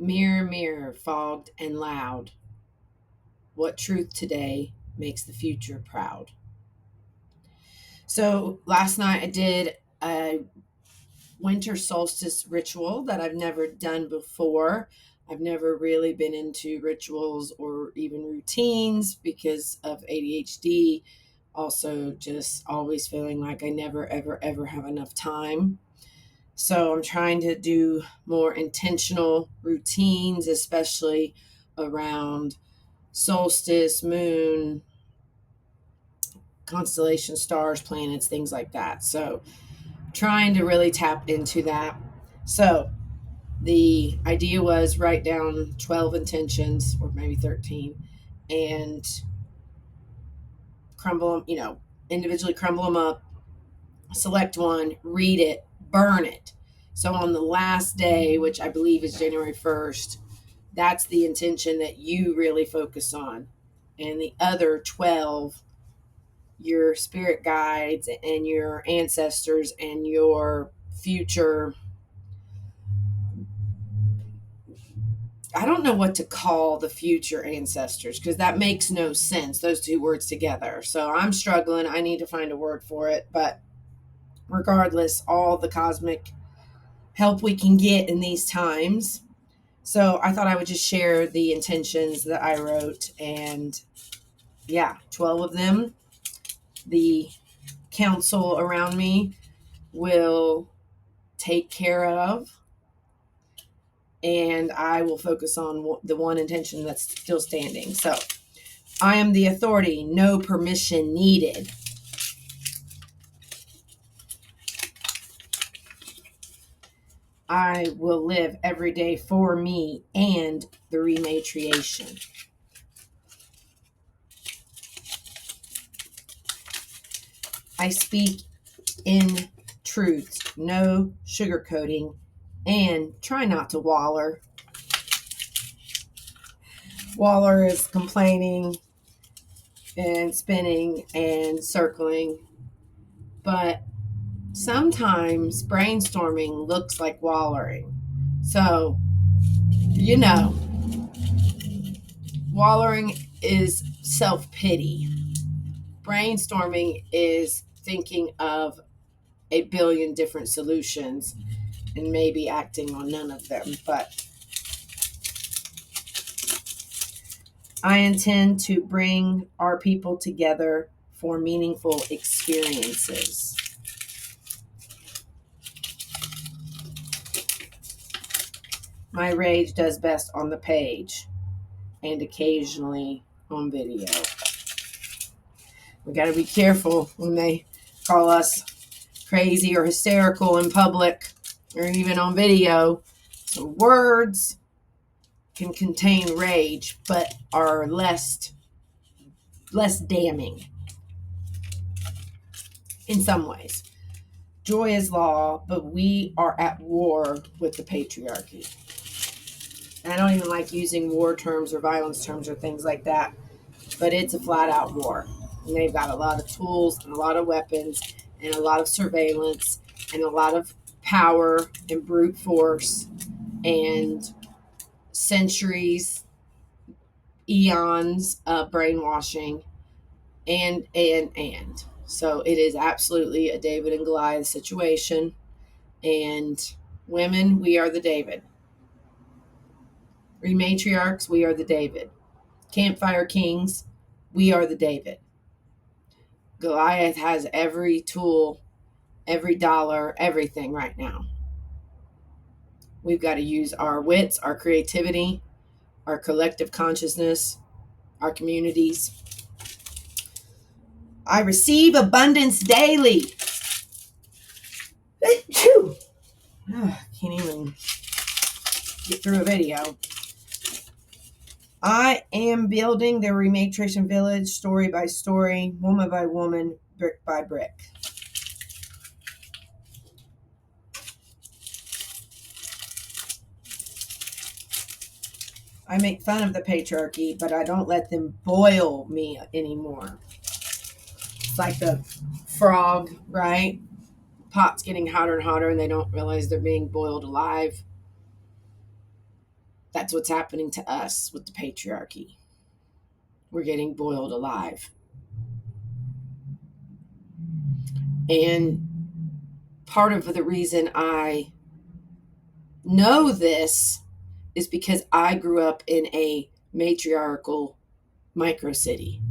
Mirror, mirror, fogged and loud, what truth today makes the future proud? So last night I did a winter solstice ritual that I've never done before. I've never really been into rituals or even routines because of ADHD. Also, just always feeling like I never, ever, ever have enough time. So I'm trying to do more intentional routines, especially around solstice, moon, constellation, stars, planets, things like that. So trying to really tap into that. So the idea was write down 12 intentions or maybe 13 and crumble them, individually crumble them up, select one, read it, burn it. So on the last day, which I believe is January 1st, that's the intention that you really focus on. And the other 12, your spirit guides and your ancestors and your future, I don't know what to call the future ancestors because that makes no sense, those two words together. So I'm struggling. I need to find a word for it. But regardless, all the cosmic help we can get in these times. So I thought I would just share the intentions that I wrote. And yeah, 12 of them. The council around me will take care of, and I will focus on the one intention that's still standing. So I am the authority, no permission needed. I will live every day for me and the rematriation. I speak in truth, no sugarcoating, and try not to waller. Waller is complaining and spinning and circling, but sometimes brainstorming looks like wallering. So, wallering is self-pity. Brainstorming is thinking of a billion different solutions and maybe acting on none of them. But I intend to bring our people together for meaningful experiences. My rage does best on the page and occasionally on video. We got to be careful when they call us crazy or hysterical in public or even on video. So words can contain rage but are less damning in some ways. Joy is law, but we are at war with the patriarchy. And I don't even like using war terms or violence terms or things like that, but it's a flat out war. And they've got a lot of tools and a lot of weapons and a lot of surveillance and a lot of power and brute force and centuries, eons of brainwashing and. So it is absolutely a David and Goliath situation. And women, we are the David. Rematriarchs, we are the David. Campfire kings, we are the David. Goliath has every tool, every dollar, everything right now. We've got to use our wits, our creativity, our collective consciousness, our communities. I receive abundance daily. Can't even get through a video. I am building the Rematriation Village story by story, woman by woman, brick by brick. I make fun of the patriarchy, but I don't let them boil me anymore. It's like the frog, right? Pot's getting hotter and hotter and they don't realize they're being boiled alive. That's what's happening to us with the patriarchy. We're getting boiled alive. And part of the reason I know this is because I grew up in a matriarchal micro city,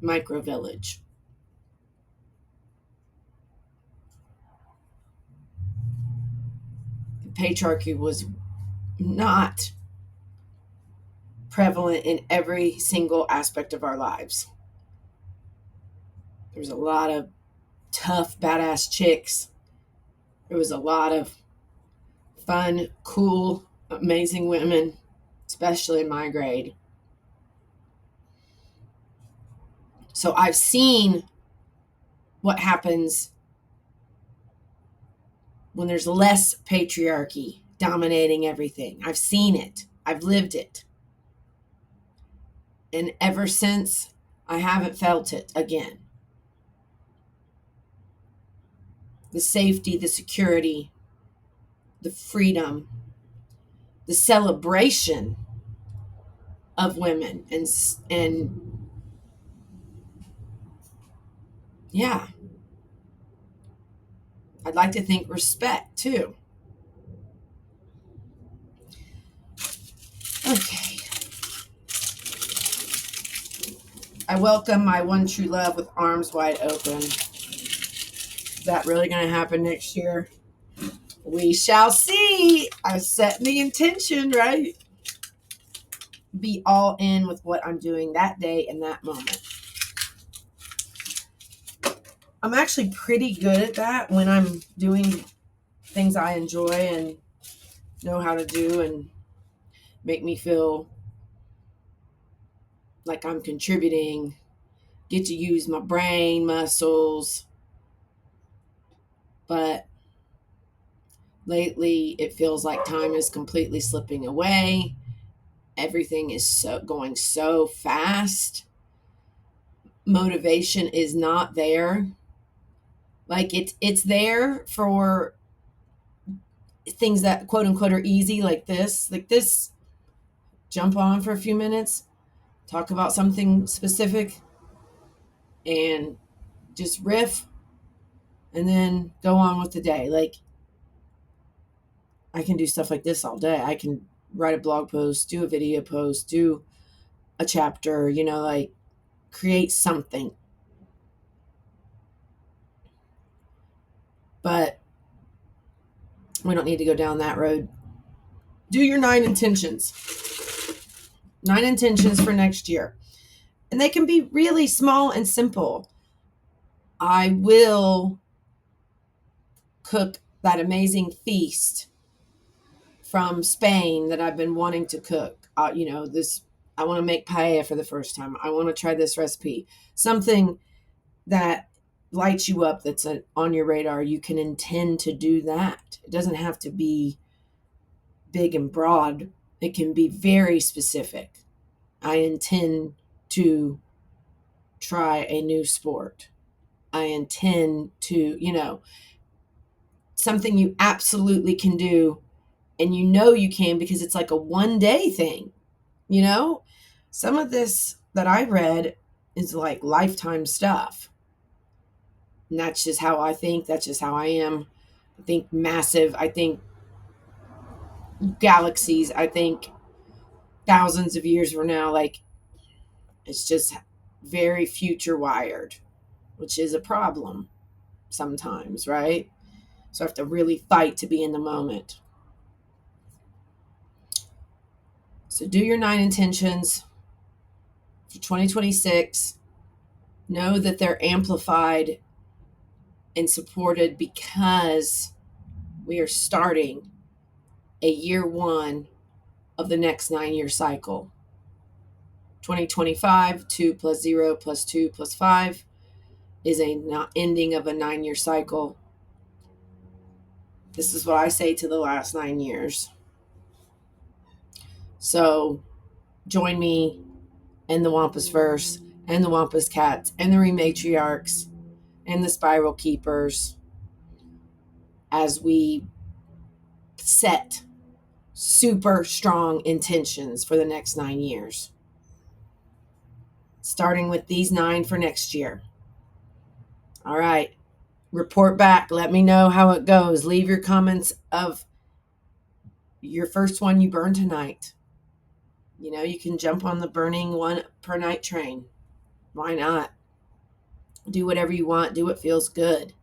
micro village. The patriarchy was not prevalent in every single aspect of our lives. There was a lot of tough, badass chicks. There was a lot of fun, cool, amazing women, especially in my grade. So I've seen what happens when there's less patriarchy dominating everything. I've seen it. I've lived it. And ever since, I haven't felt it again. The safety, the security, the freedom, the celebration of women, and yeah, I'd like to think respect too. Okay. I welcome my one true love with arms wide open. Is that really going to happen next year? We shall see. I've set the intention, right? Be all in with what I'm doing that day and that moment. I'm actually pretty good at that when I'm doing things I enjoy and know how to do and make me feel like I'm contributing, get to use my brain muscles. But lately it feels like time is completely slipping away. Everything is going so fast. Motivation is not there. Like it's there for things that quote unquote are easy, like this. Jump on for a few minutes, talk about something specific, and just riff, and then go on with the day. Like, I can do stuff like this all day. I can write a blog post, do a video post, do a chapter, like create something. But we don't need to go down that road. Do your 9 intentions. 9 intentions for next year. And they can be really small and simple. I will cook that amazing feast from Spain that I've been wanting to cook. I want to make paella for the first time. I want to try this recipe. Something that lights you up, that's on your radar. You can intend to do that. It doesn't have to be big and broad. It can be very specific. I intend to try a new sport. I intend to, something you absolutely can do, and you can because it's like a one day thing. Some of this that I read is like lifetime stuff. And that's just how I think. That's just how I am. I think massive. I think galaxies. I think thousands of years from now. Like, it's just very future wired, which is a problem sometimes, right? So I have to really fight to be in the moment. So do your 9 intentions for 2026. Know that they're amplified and supported because we are starting a year 1 of the next 9-year cycle. 2025, 2 plus 0 plus 2 plus 5 is a ending of a 9-year cycle. This is what I say to the last 9 years. So join me and the Wampus Verse and the Wampus Cats and the Rematriarchs and the Spiral Keepers as we set super strong intentions for the next 9 years, starting with these 9 for next year. All right. Report back. Let me know how it goes. Leave your comments of your first one you burned tonight. You can jump on the burning one per night train. Why not? Do whatever you want. Do what feels good.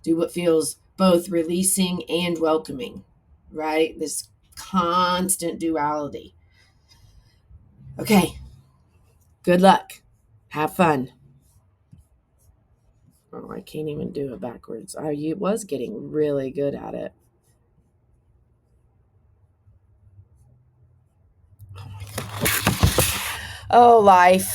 Do what feels both releasing and welcoming, right? This constant duality. Okay. Good luck. Have fun. Oh, I can't even do it backwards. I was getting really good at it. Oh, life.